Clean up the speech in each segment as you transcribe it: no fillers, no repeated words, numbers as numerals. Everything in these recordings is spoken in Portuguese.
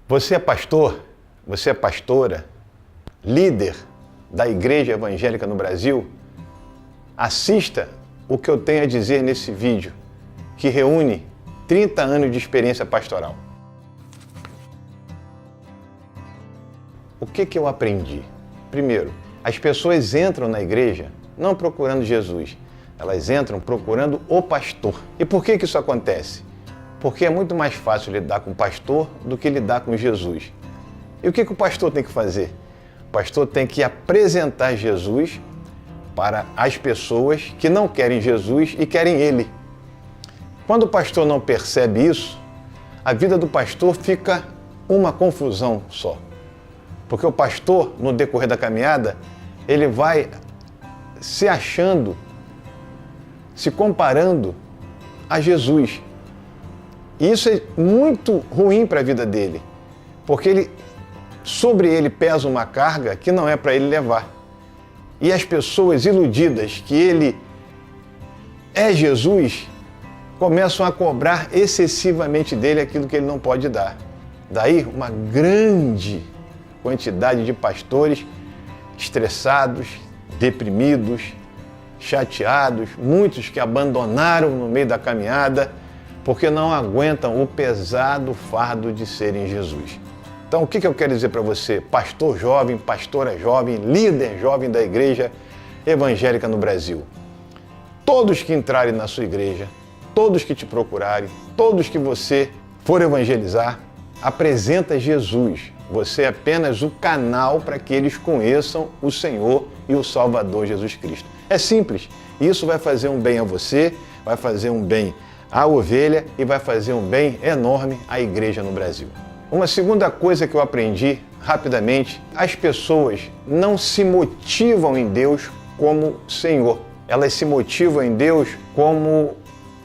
Você é pastor? Você é pastora? Líder da Igreja Evangélica no Brasil? Assista o que eu tenho a dizer nesse vídeo, que reúne 30 anos de experiência pastoral. O que eu aprendi? Primeiro, as pessoas entram na igreja não procurando Jesus, elas entram procurando o pastor. E por que isso acontece? Porque é muito mais fácil lidar com o pastor do que lidar com Jesus. E o que o pastor tem que fazer? O pastor tem que apresentar Jesus para as pessoas que não querem Jesus e querem ele. Quando o pastor não percebe isso, a vida do pastor fica uma confusão só. Porque o pastor, no decorrer da caminhada, ele vai se achando, se comparando a Jesus. E isso é muito ruim para a vida dele, porque sobre ele pesa uma carga que não é para ele levar. E as pessoas iludidas que ele é Jesus, começam a cobrar excessivamente dele aquilo que ele não pode dar. Daí uma grande quantidade de pastores estressados, deprimidos, chateados, muitos que abandonaram no meio da caminhada porque não aguentam o pesado fardo de serem Jesus. Então o que eu quero dizer para você, pastor jovem, pastora jovem, líder jovem da Igreja Evangélica no Brasil? Todos que entrarem na sua igreja, todos que te procurarem, todos que você for evangelizar, apresenta Jesus. Você é apenas o canal para que eles conheçam o Senhor e o Salvador Jesus Cristo. É simples. Isso vai fazer um bem a você, vai fazer um bem à ovelha e vai fazer um bem enorme à igreja no Brasil. Uma segunda coisa que eu aprendi rapidamente, as pessoas não se motivam em Deus como Senhor. Elas se motivam em Deus como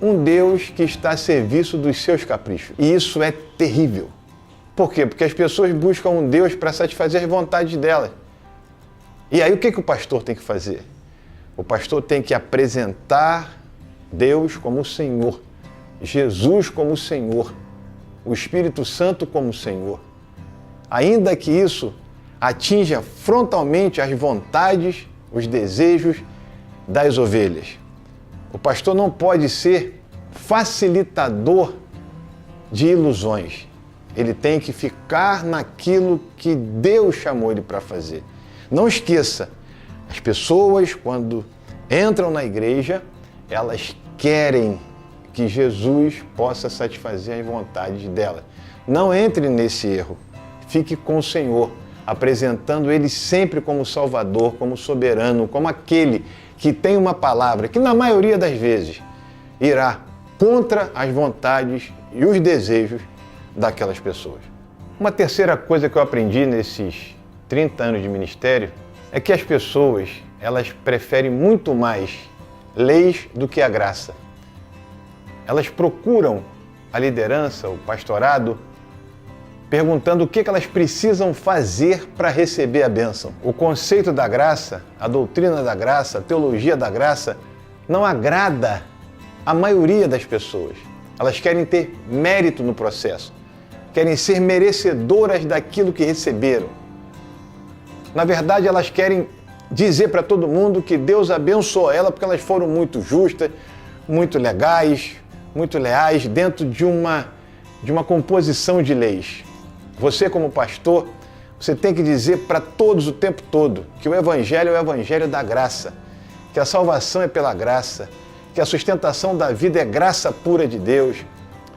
um Deus que está a serviço dos seus caprichos. E isso é terrível. Por quê? Porque as pessoas buscam um Deus para satisfazer as vontades delas. E aí o que o pastor tem que fazer? O pastor tem que apresentar Deus como Senhor, Jesus como Senhor, o Espírito Santo como Senhor. Ainda que isso atinja frontalmente as vontades, os desejos das ovelhas. O pastor não pode ser facilitador de ilusões. Ele tem que ficar naquilo que Deus chamou ele para fazer. Não esqueça, as pessoas, quando entram na igreja, elas querem que Jesus possa satisfazer as vontades delas. Não entre nesse erro. Fique com o Senhor, apresentando Ele sempre como Salvador, como soberano, como aquele que tem uma palavra que, na maioria das vezes, irá contra as vontades e os desejos daquelas pessoas. Uma terceira coisa que eu aprendi nesses 30 anos de ministério é que as pessoas, elas preferem muito mais leis do que a graça. Elas procuram a liderança, o pastorado, perguntando o que elas precisam fazer para receber a bênção. O conceito da graça, a doutrina da graça, a teologia da graça, não agrada a maioria das pessoas. Elas querem ter mérito no processo, querem ser merecedoras daquilo que receberam. Na verdade, elas querem dizer para todo mundo que Deus abençoou ela porque elas foram muito justas, muito legais, muito leais dentro de uma composição de leis. Você, como pastor, você tem que dizer para todos o tempo todo que o Evangelho é o Evangelho da graça, que a salvação é pela graça, que a sustentação da vida é graça pura de Deus,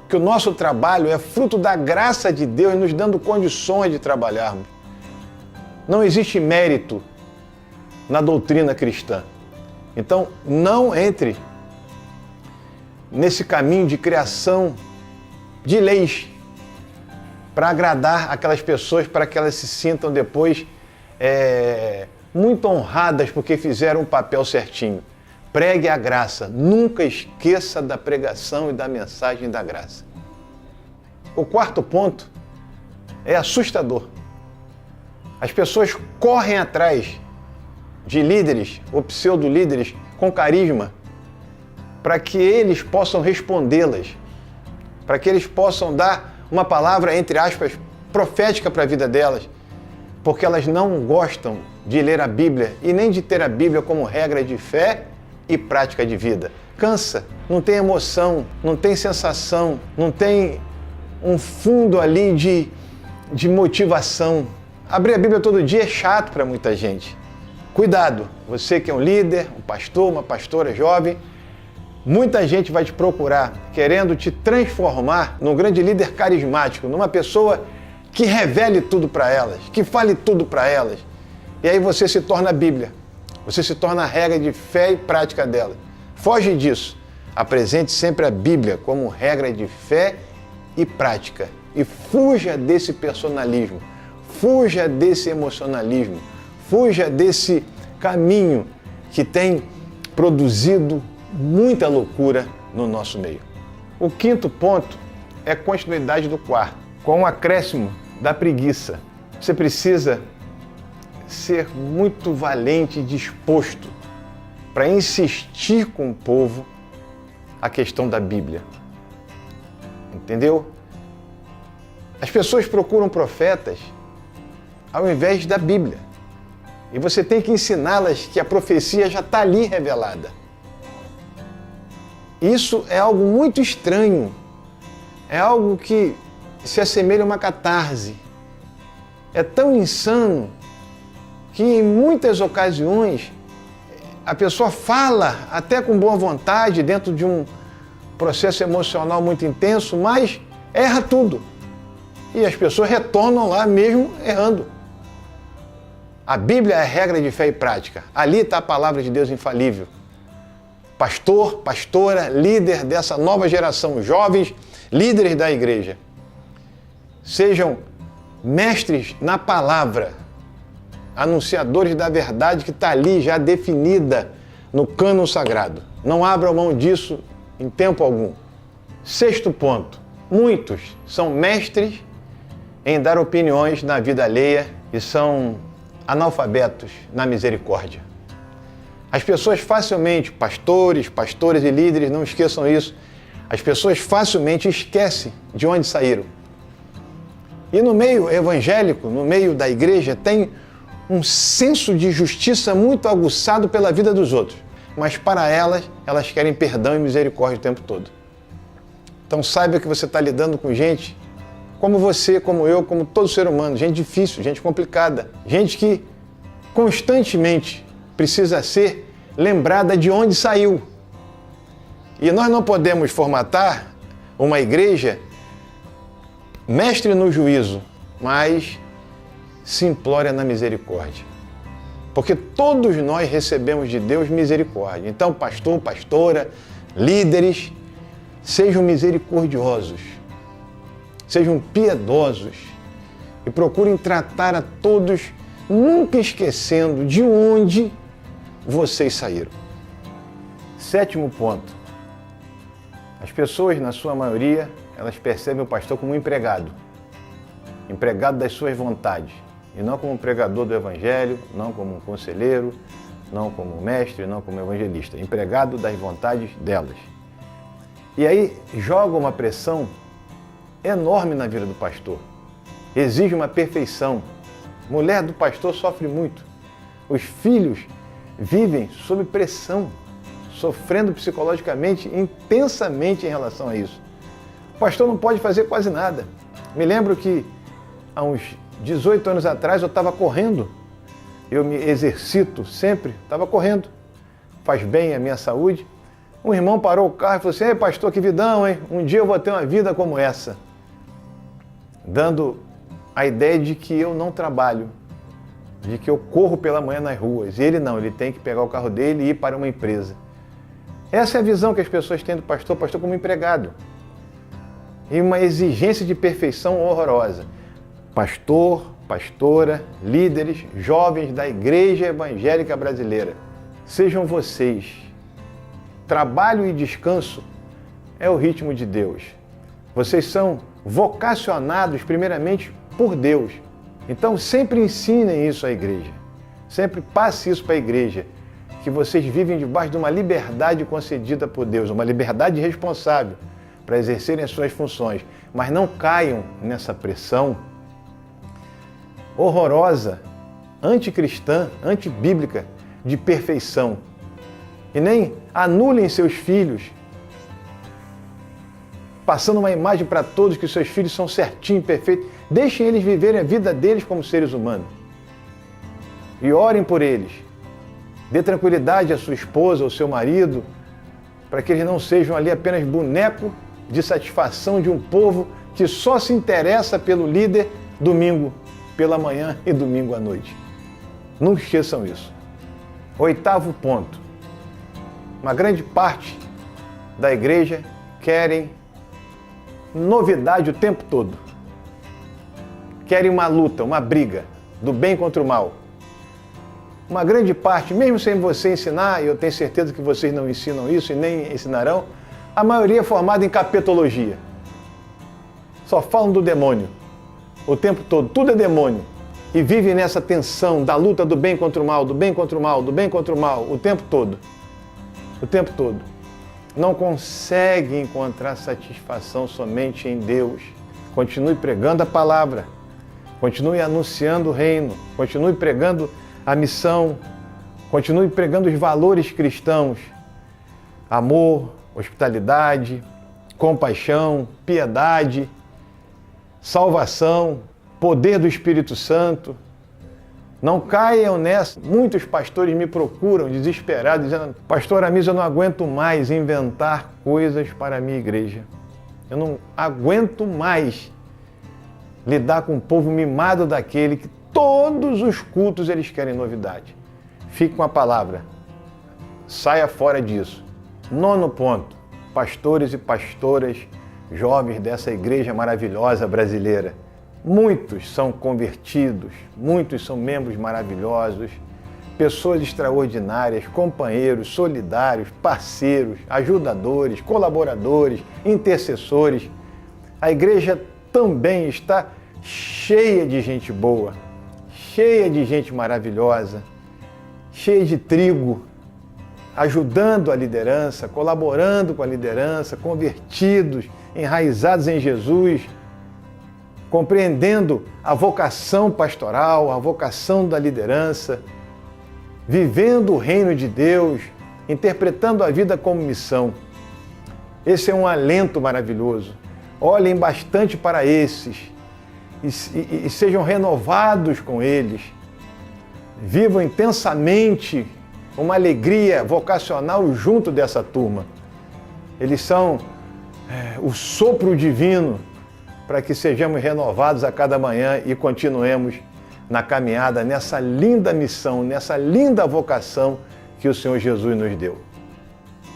que o nosso trabalho é fruto da graça de Deus nos dando condições de trabalharmos. Não existe mérito na doutrina cristã. Então, não entre nesse caminho de criação de leis para agradar aquelas pessoas, para que elas se sintam depois muito honradas porque fizeram o papel certinho. Pregue a graça. Nunca esqueça da pregação e da mensagem da graça. O quarto ponto é assustador. As pessoas correm atrás de líderes ou pseudo-líderes com carisma para que eles possam respondê-las, para que eles possam dar uma palavra, entre aspas, profética para a vida delas, porque elas não gostam de ler a Bíblia e nem de ter a Bíblia como regra de fé e prática de vida. Cansa, não tem emoção, não tem sensação, não tem um fundo ali de motivação. Abrir a Bíblia todo dia é chato para muita gente. Cuidado, você que é um líder, um pastor, uma pastora jovem, muita gente vai te procurar querendo te transformar num grande líder carismático, numa pessoa que revele tudo para elas, que fale tudo para elas. E aí você se torna a Bíblia, você se torna a regra de fé e prática dela. Foge disso. Apresente sempre a Bíblia como regra de fé e prática. E fuja desse personalismo, fuja desse emocionalismo, fuja desse caminho que tem produzido muita loucura no nosso meio. O quinto ponto é continuidade do quarto, com o acréscimo da preguiça. Você precisa ser muito valente e disposto para insistir com o povo a questão da Bíblia. Entendeu? As pessoas procuram profetas ao invés da Bíblia. E você tem que ensiná-las que a profecia já está ali revelada. Isso é algo muito estranho. É algo que se assemelha a uma catarse. É tão insano que em muitas ocasiões a pessoa fala até com boa vontade dentro de um processo emocional muito intenso, mas erra tudo. E as pessoas retornam lá mesmo errando. A Bíblia é a regra de fé e prática. Ali está a palavra de Deus infalível. Pastor, pastora, líder dessa nova geração, jovens, líderes da igreja. Sejam mestres na palavra, anunciadores da verdade que está ali já definida no cânon sagrado. Não abram mão disso em tempo algum. Sexto ponto. Muitos são mestres em dar opiniões na vida alheia e são analfabetos na misericórdia. As pessoas facilmente, pastores, pastoras e líderes, não esqueçam isso, as pessoas facilmente esquecem de onde saíram. E no meio evangélico, no meio da igreja, tem um senso de justiça muito aguçado pela vida dos outros. Mas para elas, elas querem perdão e misericórdia o tempo todo. Então saiba que você está lidando com gente como você, como eu, como todo ser humano, gente difícil, gente complicada, gente que constantemente precisa ser lembrada de onde saiu. E nós não podemos formatar uma igreja mestre no juízo, mas simplória na misericórdia. Porque todos nós recebemos de Deus misericórdia. Então, pastor, pastora, líderes, sejam misericordiosos, sejam piedosos e procurem tratar a todos, nunca esquecendo de onde vocês saíram. Sétimo ponto. As pessoas, na sua maioria, elas percebem o pastor como um empregado das suas vontades, e não como um pregador do evangelho, não como um conselheiro, não como um mestre, não como um evangelista, empregado das vontades delas. E aí joga uma pressão enorme na vida do pastor, exige uma perfeição. Mulher do pastor sofre muito, os filhos vivem sob pressão, sofrendo psicologicamente intensamente em relação a isso. O pastor não pode fazer quase nada. Me lembro que há uns 18 anos atrás eu estava correndo, eu me exercito sempre, estava correndo, faz bem à minha saúde. Um irmão parou o carro e falou assim: "Ei, pastor, que vidão, hein? Um dia eu vou ter uma vida como essa." Dando a ideia de que eu não trabalho, de que eu corro pela manhã nas ruas. E ele não, ele tem que pegar o carro dele e ir para uma empresa. Essa é a visão que as pessoas têm do pastor como empregado. E uma exigência de perfeição horrorosa. Pastor, pastora, líderes, jovens da Igreja Evangélica Brasileira, sejam vocês. Trabalho e descanso é o ritmo de Deus. Vocês são vocacionados primeiramente por Deus. Então sempre ensinem isso à igreja. Sempre passe isso para a igreja, que vocês vivem debaixo de uma liberdade concedida por Deus, uma liberdade responsável para exercerem as suas funções, mas não caiam nessa pressão horrorosa, anticristã, antibíblica, de perfeição. E nem anulem seus filhos, passando uma imagem para todos que seus filhos são certinhos, perfeitos. Deixem eles viverem a vida deles como seres humanos. E orem por eles. Dê tranquilidade à sua esposa, ao seu marido, para que eles não sejam ali apenas boneco de satisfação de um povo que só se interessa pelo líder domingo pela manhã e domingo à noite. Nunca esqueçam isso. 8º ponto. Uma grande parte da igreja querem novidade o tempo todo. Querem uma luta, uma briga do bem contra o mal. Uma grande parte, mesmo sem você ensinar, e eu tenho certeza que vocês não ensinam isso e nem ensinarão, a maioria é formada em capetologia. Só falam do demônio o tempo todo, tudo é demônio. E vivem nessa tensão da luta do bem contra o mal, do bem contra o mal, do bem contra o mal, o tempo todo. O tempo todo. Não consegue encontrar satisfação somente em Deus. Continue pregando a palavra. Continue anunciando o reino. Continue pregando a missão. Continue pregando os valores cristãos. Amor, hospitalidade, compaixão, piedade, salvação, poder do Espírito Santo. Não caiam nessa. Muitos pastores me procuram desesperados, dizendo: pastor Amis, eu não aguento mais inventar coisas para a minha igreja. Eu não aguento mais lidar com um povo mimado daquele que todos os cultos eles querem novidade. Fique com a palavra. Saia fora disso. 9º ponto. Pastores e pastoras jovens dessa igreja maravilhosa brasileira. Muitos são convertidos, muitos são membros maravilhosos, pessoas extraordinárias, companheiros, solidários, parceiros, ajudadores, colaboradores, intercessores. A igreja também está cheia de gente boa, cheia de gente maravilhosa, cheia de trigo, ajudando a liderança, colaborando com a liderança, convertidos, enraizados em Jesus, compreendendo a vocação pastoral, a vocação da liderança, vivendo o reino de Deus, interpretando a vida como missão. Esse é um alento maravilhoso. Olhem bastante para esses e sejam renovados com eles. Vivam intensamente uma alegria vocacional junto dessa turma. Eles são o sopro divino para que sejamos renovados a cada manhã e continuemos na caminhada, nessa linda missão, nessa linda vocação que o Senhor Jesus nos deu.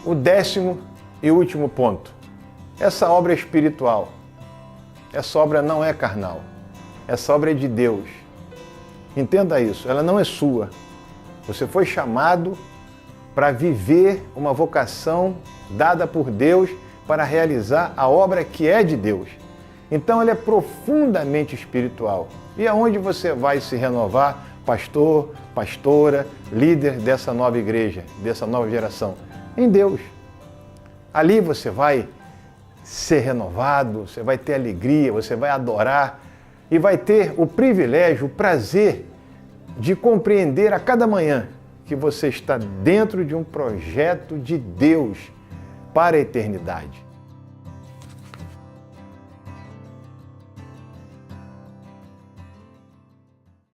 O 10º e último ponto. Essa obra é espiritual. Essa obra não é carnal. Essa obra é de Deus. Entenda isso, ela não é sua. Você foi chamado para viver uma vocação dada por Deus para realizar a obra que é de Deus. Então ela é profundamente espiritual. E aonde você vai se renovar, pastor, pastora, líder dessa nova igreja, dessa nova geração? Em Deus. Ali você vai ser renovado, você vai ter alegria, você vai adorar e vai ter o privilégio, o prazer de compreender a cada manhã que você está dentro de um projeto de Deus para a eternidade.